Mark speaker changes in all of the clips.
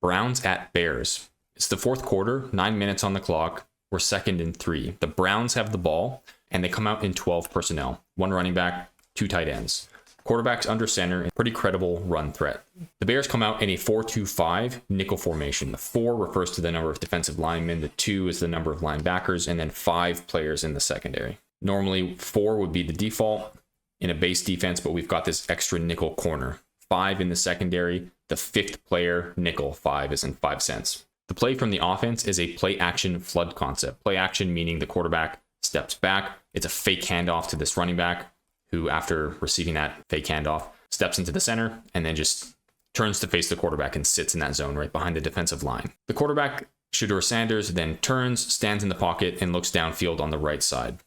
Speaker 1: Browns at Bears. It's the fourth quarter, 9 minutes on the clock. We're 2nd and 3. The Browns have the ball, and they come out in 12 personnel. 1 running back, 2 tight ends. Quarterback's under center, pretty credible run threat. The Bears come out in a 4-2-5 nickel formation. The 4 refers to the number of defensive linemen, the 2 is the number of linebackers, and then 5 players in the secondary. Normally, 4 would be the default in a base defense, but we've got this extra nickel corner. 5 in the secondary, the 5th player, nickel, 5 is in 5 cents. The play from the offense is a play action flood concept. Play action meaning the quarterback steps back. It's a fake handoff to this running back, who, after receiving that fake handoff, steps into the center and then just turns to face the quarterback and sits in that zone right behind the defensive line. The quarterback, Shedeur Sanders, then turns, stands in the pocket, and looks downfield on the right side.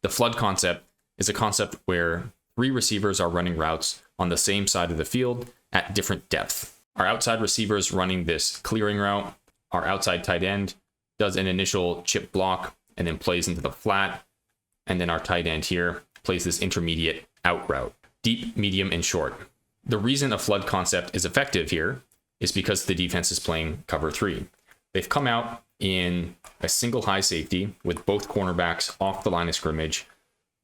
Speaker 1: The flood concept is a concept where 3 receivers are running routes on the same side of the field at different depth. Our outside receivers running this clearing route. Our outside tight end does an initial chip block and then plays into the flat. And then our tight end here plays this intermediate out route, deep, medium, and short. The reason a flood concept is effective here is because the defense is playing cover 3. They've come out in a single high safety with both cornerbacks off the line of scrimmage,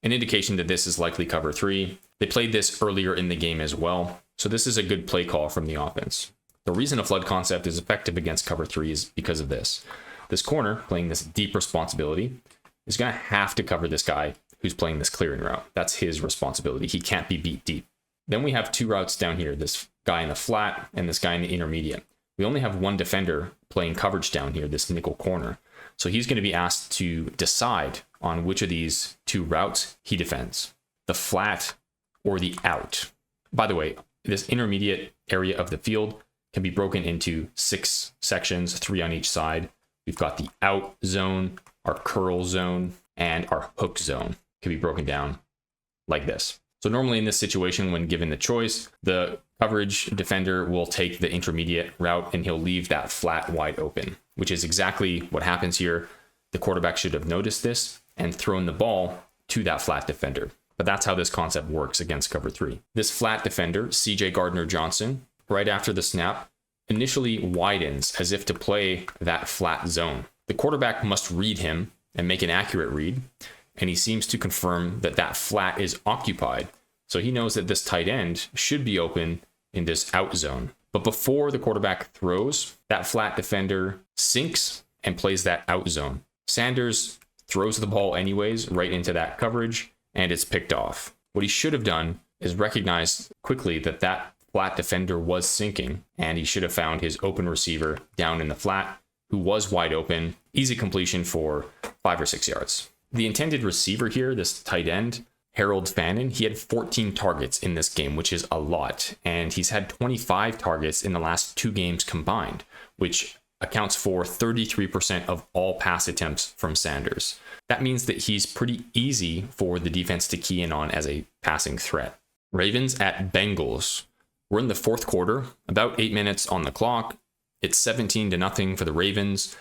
Speaker 1: an indication that this is likely cover 3. They played this earlier in the game as well, so this is a good play call from the offense. The reason a flood concept is effective against cover 3 is because of this. This corner, playing this deep responsibility, is going to have to cover this guy who's playing this clearing route. That's his responsibility. He can't be beat deep. Then we have 2 routes down here, this guy in the flat and this guy in the intermediate. We only have 1 defender playing coverage down here, this nickel corner. So he's going to be asked to decide on which of these 2 routes he defends, the flat or the out. By the way, this intermediate area of the field can be broken into 6 sections, 3 on each side. We've got the out zone, our curl zone, and our hook zone can be broken down like this. So normally in this situation, when given the choice, the coverage defender will take the intermediate route and he'll leave that flat wide open, which is exactly what happens here. The quarterback should have noticed this and thrown the ball to that flat defender. But that's how this concept works against cover 3. This flat defender, CJ Gardner-Johnson, right after the snap, initially widens as if to play that flat zone. The quarterback must read him and make an accurate read, and he seems to confirm that that flat is occupied. So he knows that this tight end should be open in this out zone. But before the quarterback throws, that flat defender sinks and plays that out zone. Sanders throws the ball anyways right into that coverage, and it's picked off. What he should have done is recognize quickly that that flat defender was sinking, and he should have found his open receiver down in the flat, who was wide open. Easy completion for 5 or 6 yards. The intended receiver here, this tight end, Harold Fannin, he had 14 targets in this game, which is a lot. And he's had 25 targets in the last 2 games combined, which accounts for 33% of all pass attempts from Sanders. That means that he's pretty easy for the defense to key in on as a passing threat. Ravens at Bengals. We're in the fourth quarter, about 8 minutes on the clock. It's 17-0 for the Ravens.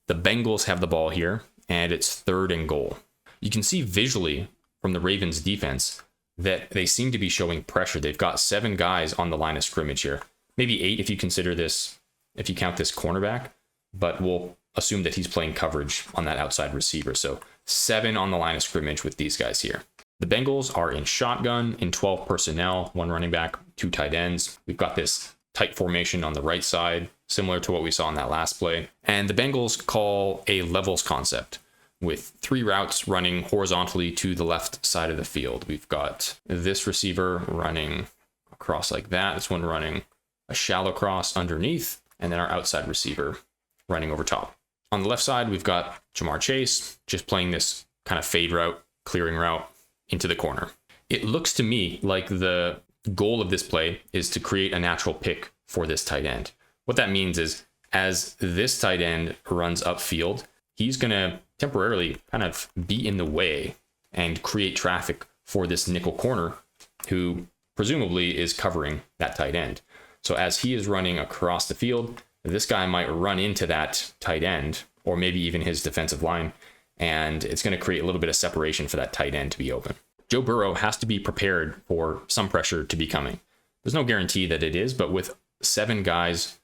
Speaker 1: The Bengals have the ball here, and it's 3rd and goal. You can see visually from the Ravens defense that they seem to be showing pressure. They've got 7 guys on the line of scrimmage here. Maybe 8 if you consider this, if you count this cornerback, but we'll assume that he's playing coverage on that outside receiver. So 7 on the line of scrimmage with these guys here. The Bengals are in shotgun in 12 personnel, 1 running back, 2 tight ends. We've got this tight formation on the right side, similar to what we saw in that last play. And the Bengals call a levels concept with 3 routes running horizontally to the left side of the field. We've got this receiver running across like that. This one running a shallow cross underneath, and then our outside receiver running over top. On the left side, we've got Jamar Chase just playing this kind of fade route, clearing route into the corner. It looks to me like the goal of this play is to create a natural pick for this tight end. What that means is as this tight end runs upfield, he's going to temporarily kind of be in the way and create traffic for this nickel corner who presumably is covering that tight end. So as he is running across the field, this guy might run into that tight end or maybe even his defensive line, and it's going to create a little bit of separation for that tight end to be open. Joe Burrow has to be prepared for some pressure to be coming. There's no guarantee that it is, but with 7 guys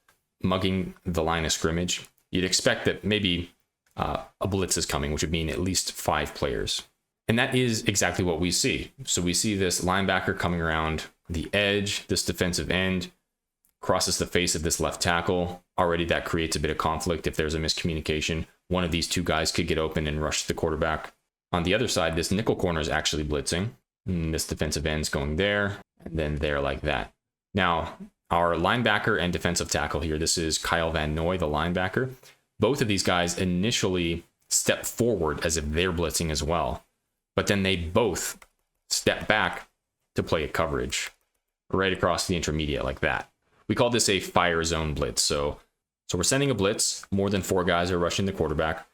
Speaker 1: mugging the line of scrimmage, you'd expect that maybe a blitz is coming, which would mean at least 5 players. And that is exactly what we see. So we see this linebacker coming around the edge, this defensive end crosses the face of this left tackle. Already that creates a bit of conflict. If there's a miscommunication, one of these two guys could get open and rush the quarterback. On the other side, this nickel corner is actually blitzing. And this defensive end's going there, and then there like that. Now, our linebacker and defensive tackle here, this is Kyle Van Noy, the linebacker. Both of these guys initially step forward as if they're blitzing as well, but then they both step back to play a coverage right across the intermediate like that. We call this a fire zone blitz. So we're sending a blitz, more than 4 guys are rushing the quarterback,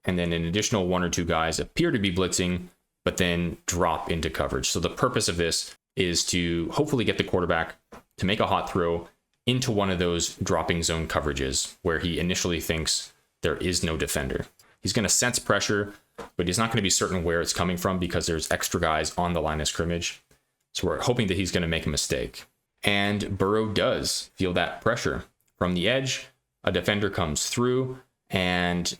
Speaker 1: and then an additional 1 or 2 guys appear to be blitzing, but then drop into coverage. So the purpose of this is to hopefully get the quarterback to make a hot throw into one of those dropping zone coverages where he initially thinks there is no defender. He's going to sense pressure, but he's not going to be certain where it's coming from because there's extra guys on the line of scrimmage. So we're hoping that he's going to make a mistake. And Burrow does feel that pressure. From the edge, a defender comes through, and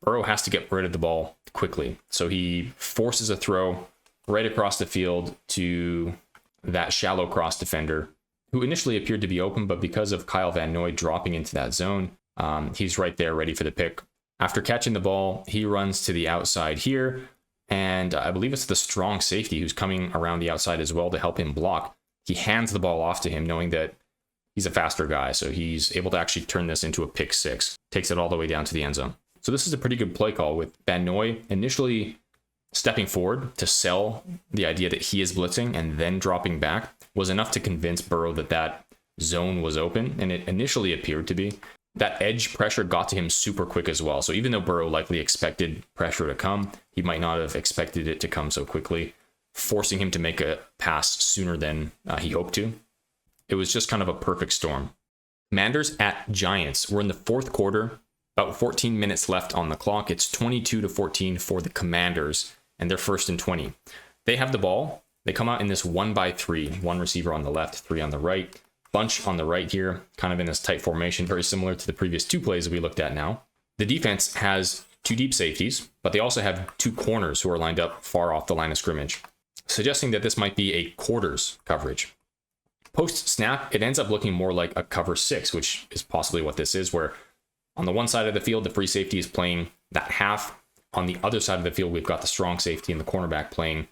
Speaker 1: Burrow has to get rid of the ball quickly. So he forces a throw right across the field to that shallow cross defender who initially appeared to be open, but because of Kyle Van Noy dropping into that zone, he's right there ready for the pick. After catching the ball, he runs to the outside here, and I believe it's the strong safety who's coming around the outside as well to help him block. He hands the ball off to him, knowing that he's a faster guy, so he's able to actually turn this into a pick 6, takes it all the way down to the end zone. So this is a pretty good play call with Van Noy initially stepping forward to sell the idea that he is blitzing and then dropping back was enough to convince Burrow that that zone was open, and it initially appeared to be. That edge pressure got to him super quick as well. So even though Burrow likely expected pressure to come, he might not have expected it to come so quickly, forcing him to make a pass sooner than he hoped to. It was just kind of a perfect storm. Commanders at Giants. We're in the 4th quarter, about 14 minutes left on the clock. It's 22-14 for the Commanders, and they're 1st and 20. They have the ball. They come out in this 1-by-3, 1 receiver on the left, 3 on the right. Bunch on the right here, kind of in this tight formation, very similar to the previous 2 plays that we looked at now. The defense has 2 deep safeties, but they also have 2 corners who are lined up far off the line of scrimmage, suggesting that this might be a quarters coverage. Post snap, it ends up looking more like a cover 6, which is possibly what this is, where on the one side of the field, the free safety is playing that half. On the other side of the field, we've got the strong safety and the cornerback playing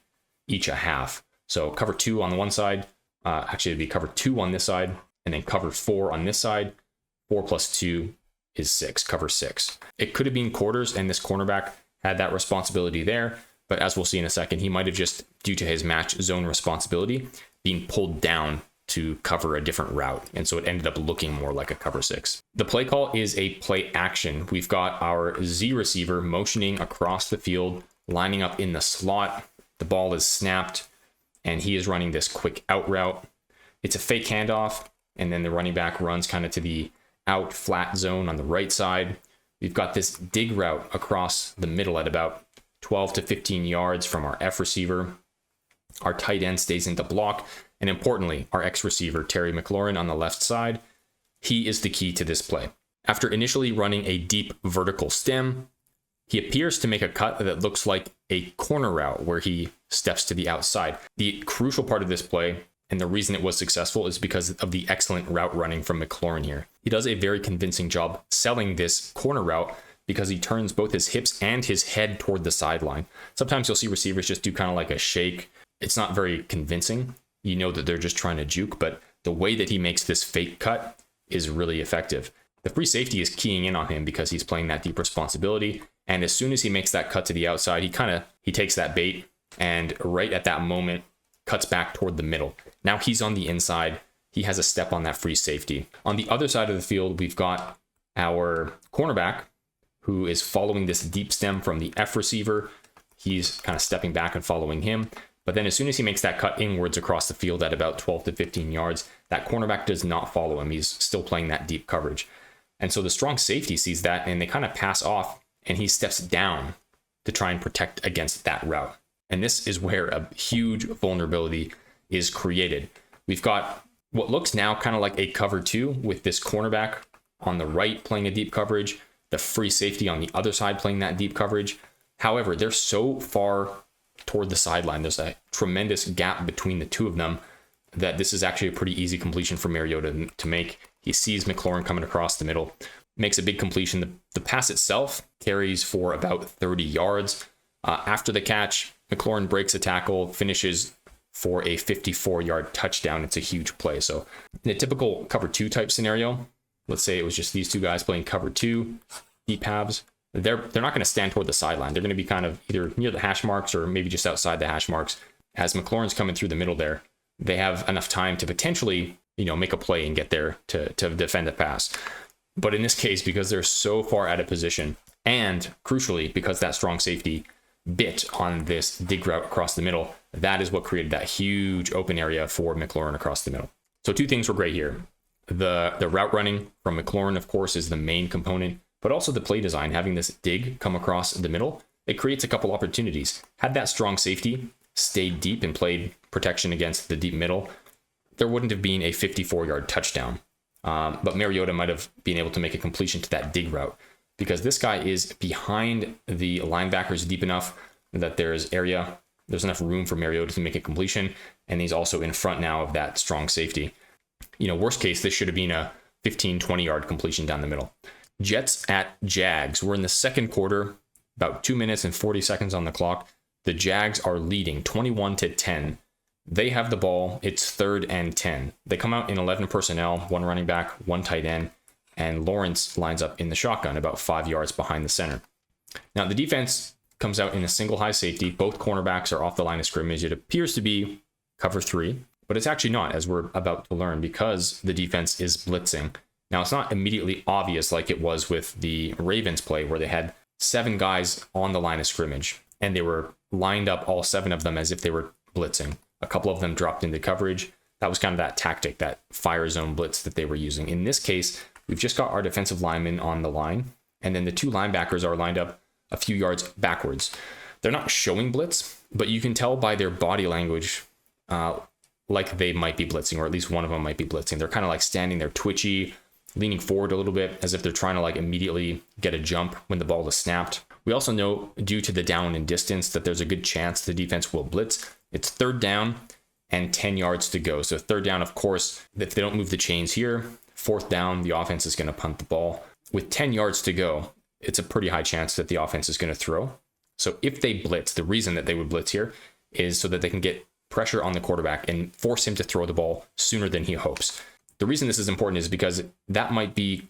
Speaker 1: each a half. So cover 2 on the one side, actually it'd be cover 2 on this side, and then cover 4 on this side. 4 plus 2 is 6, cover 6. It could have been quarters, and this cornerback had that responsibility there, but as we'll see in a second, he might have just, due to his match zone responsibility, been pulled down to cover a different route, and so it ended up looking more like a cover 6. The play call is a play action. We've got our Z receiver motioning across the field, lining up in the slot. The ball is snapped, and he is running this quick out route. It's a fake handoff, and then the running back runs kind of to the out flat zone on the right side. We've got this dig route across the middle at about 12 to 15 yards from our F receiver. Our tight end stays in the block, and importantly, our X receiver, Terry McLaurin, on the left side, he is the key to this play. After initially running a deep vertical stem, he appears to make a cut that looks like a corner route where he steps to the outside. The crucial part of this play, and the reason it was successful, is because of the excellent route running from McLaurin here. He does a very convincing job selling this corner route because he turns both his hips and his head toward the sideline. Sometimes you'll see receivers just do kind of like a shake. It's not very convincing. You know that they're just trying to juke, but the way that he makes this fake cut is really effective. The free safety is keying in on him because he's playing that deep responsibility. And as soon as he makes that cut to the outside, he takes that bait and right at that moment cuts back toward the middle. Now he's on the inside. He has a step on that free safety. On the other side of the field, we've got our cornerback who is following this deep stem from the F receiver. He's kind of stepping back and following him. But then as soon as he makes that cut inwards across the field at about 12 to 15 yards, that cornerback does not follow him. He's still playing that deep coverage. And so the strong safety sees that and they kind of pass off, and he steps down to try and protect against that route. And this is where a huge vulnerability is created. We've got what looks now kind of like a cover 2 with this cornerback on the right playing a deep coverage, the free safety on the other side playing that deep coverage. However, they're so far toward the sideline. There's a tremendous gap between the two of them that this is actually a pretty easy completion for Mariota to make. He sees McLaurin coming across the middle, makes a big completion. The pass itself carries for about 30 yards. After the catch, McLaurin breaks a tackle, finishes for a 54-yard touchdown. It's a huge play. So in a typical cover 2 type scenario, let's say it was just these two guys playing cover 2, deep halves, they're not going to stand toward the sideline. They're going to be kind of either near the hash marks or maybe just outside the hash marks. As McLaurin's coming through the middle there, they have enough time to potentially, make a play and get there to defend the pass. But in this case, because they're so far out of position, and crucially, because that strong safety bit on this dig route across the middle, that is what created that huge open area for McLaurin across the middle. So 2 things were great here. The route running from McLaurin, of course, is the main component, but also the play design, having this dig come across the middle, it creates a couple opportunities. Had that strong safety stayed deep and played protection against the deep middle, there wouldn't have been a 54-yard touchdown. But Mariota might have been able to make a completion to that dig route, because this guy is behind the linebackers deep enough that there's enough room for Mariota to make a completion, and he's also in front now of that strong safety. Worst case, this should have been a 15, 20-yard completion down the middle. Jets at Jags. We're in the second quarter, about 2 minutes and 40 seconds on the clock. The Jags are leading 21-10. They have the ball. It's 3rd and 10. They come out in 11 personnel, 1 running back, 1 tight end, and Lawrence lines up in the shotgun about 5 yards behind the center. Now, the defense comes out in a single high safety. Both cornerbacks are off the line of scrimmage. It appears to be cover 3, but it's actually not, as we're about to learn, because the defense is blitzing. Now, it's not immediately obvious like it was with the Ravens play, where they had 7 guys on the line of scrimmage, and they were lined up, all 7 of them, as if they were blitzing. A couple of them dropped into coverage. That was kind of that tactic, that fire zone blitz that they were using. In this case, we've just got our defensive linemen on the line, and then the 2 linebackers are lined up a few yards backwards. They're not showing blitz, but you can tell by their body language like they might be blitzing, or at least one of them might be blitzing. They're kind of like standing there twitchy, leaning forward a little bit as if they're trying to like immediately get a jump when the ball is snapped. We also know, due to the down and distance, that there's a good chance the defense will blitz. It's 3rd down and 10 yards to go. So 3rd down, of course, if they don't move the chains here, 4th down, the offense is going to punt the ball. With 10 yards to go, it's a pretty high chance that the offense is going to throw. So if they blitz, the reason that they would blitz here is so that they can get pressure on the quarterback and force him to throw the ball sooner than he hopes. The reason this is important is because that might be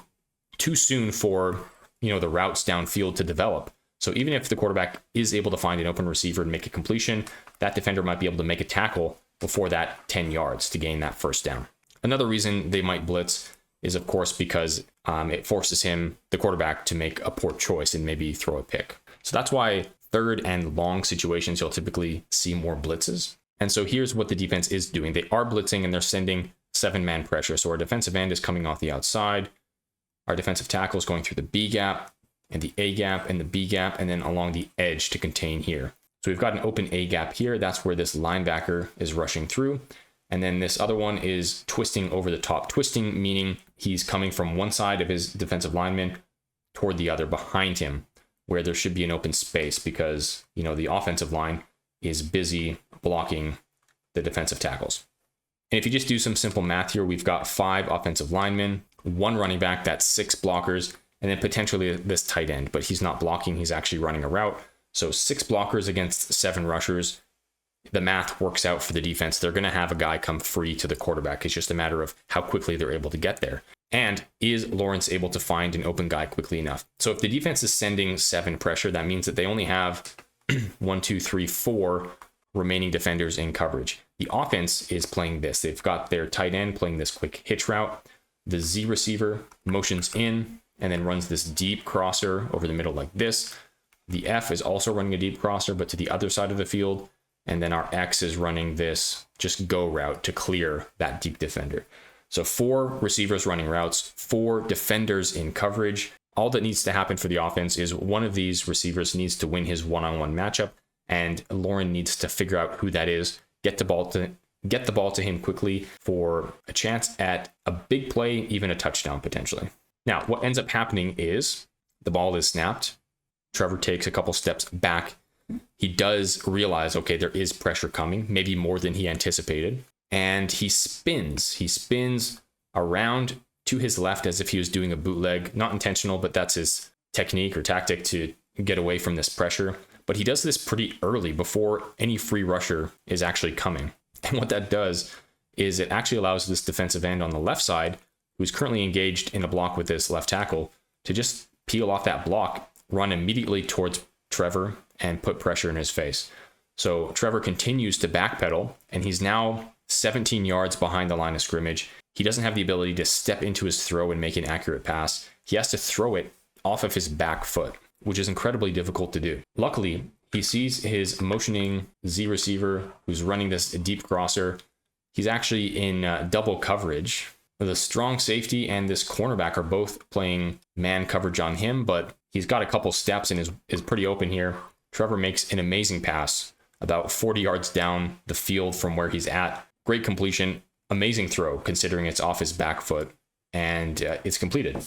Speaker 1: too soon for, the routes downfield to develop. So even if the quarterback is able to find an open receiver and make a completion, that defender might be able to make a tackle before that 10 yards to gain that 1st down. Another reason they might blitz is, of course, because it forces the quarterback, to make a poor choice and maybe throw a pick. So that's why 3rd and long situations, you'll typically see more blitzes. And so here's what the defense is doing. They are blitzing and they're sending 7-man pressure. So our defensive end is coming off the outside. Our defensive tackle is going through the B gap and the A gap and the B gap, and then along the edge to contain here. So we've got an open A gap here. That's where this linebacker is rushing through. And then this other one is twisting over the top. Twisting meaning he's coming from one side of his defensive lineman toward the other behind him, where there should be an open space, because, the offensive line is busy blocking the defensive tackles. And if you just do some simple math here, we've got 5 offensive linemen, 1 running back, that's 6 blockers, and then potentially this tight end, but he's not blocking, he's actually running a route. So 6 blockers against 7 rushers. The math works out for the defense. They're going to have a guy come free to the quarterback. It's just a matter of how quickly they're able to get there. And is Lawrence able to find an open guy quickly enough? So if the defense is sending 7 pressure, that means that they only have 4 remaining defenders in coverage. The offense is playing this. They've got their tight end playing this quick hitch route. The Z receiver motions in and then runs this deep crosser over the middle like this. The F is also running a deep crosser, but to the other side of the field. And then our X is running this just go route to clear that deep defender. So 4 receivers running routes, 4 defenders in coverage. All that needs to happen for the offense is one of these receivers needs to win his one-on-one matchup, and Lauren needs to figure out who that is, get the ball to him quickly for a chance at a big play, even a touchdown potentially. Now, what ends up happening is the ball is snapped. Trevor takes a couple steps back. He does realize, okay, there is pressure coming, maybe more than he anticipated. And he spins. He spins around to his left as if he was doing a bootleg. Not intentional, but that's his technique or tactic to get away from this pressure. But he does this pretty early before any free rusher is actually coming. And what that does is it actually allows this defensive end on the left side, who's currently engaged in a block with this left tackle, to just peel off that block, run immediately towards Trevor, and put pressure in his face. So Trevor continues to backpedal, and he's now 17 yards behind the line of scrimmage. He doesn't have the ability to step into his throw and make an accurate pass. He has to throw it off of his back foot, which is incredibly difficult to do. Luckily, he sees his motioning Z receiver who's running this deep crosser. He's actually in double coverage. The strong safety and this cornerback are both playing man coverage on him, but he's got a couple steps and is pretty open here. Trevor makes an amazing pass about 40 yards down the field from where he's at. Great completion, amazing throw considering it's off his back foot, and it's completed.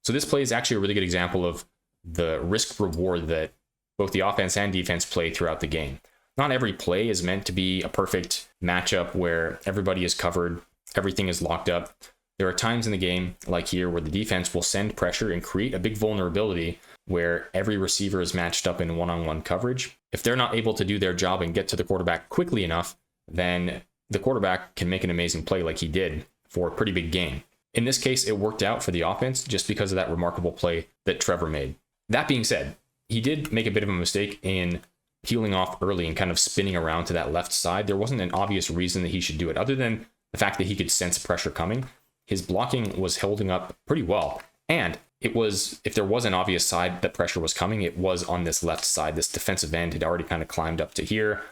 Speaker 1: So this play is actually a really good example of the risk reward that both the offense and defense play throughout the game. Not every play is meant to be a perfect matchup where everybody is covered, everything is locked up. There are times in the game, like here, where the defense will send pressure and create a big vulnerability where every receiver is matched up in one-on-one coverage. If they're not able to do their job and get to the quarterback quickly enough, then the quarterback can make an amazing play like he did for a pretty big gain. In this case, it worked out for the offense just because of that remarkable play that Trevor made. That being said, he did make a bit of a mistake in peeling off early and kind of spinning around to that left side. There wasn't an obvious reason that he should do it other than the fact that he could sense pressure coming. His blocking was holding up pretty well. And it was, if there was an obvious side that pressure was coming, it was on this left side. This defensive end had already kind of climbed up to here,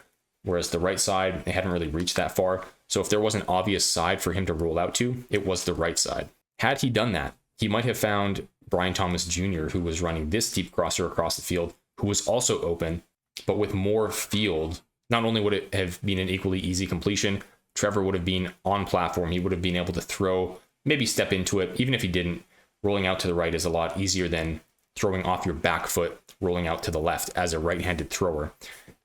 Speaker 1: whereas the right side, they hadn't really reached that far. So if there was an obvious side for him to roll out to, it was the right side. Had he done that, he might have found Brian Thomas Jr., who was running this deep crosser across the field, who was also open, but with more field. Not only would it have been an equally easy completion, Trevor would have been on platform. He would have been able to throw, maybe step into it. Even if he didn't, rolling out to the right is a lot easier than throwing off your back foot, rolling out to the left as a right-handed thrower.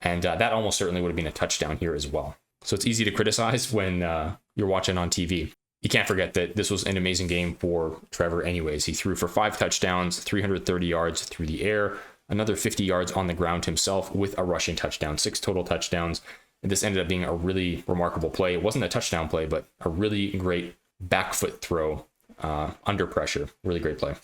Speaker 1: And that almost certainly would have been a touchdown here as well. So it's easy to criticize when you're watching on TV. You can't forget that this was an amazing game for Trevor anyways. He threw for 5 touchdowns, 330 yards through the air, another 50 yards on the ground himself with a rushing touchdown, 6 total touchdowns. And this ended up being a really remarkable play. It wasn't a touchdown play, but a really great back foot throw under pressure. Really great play.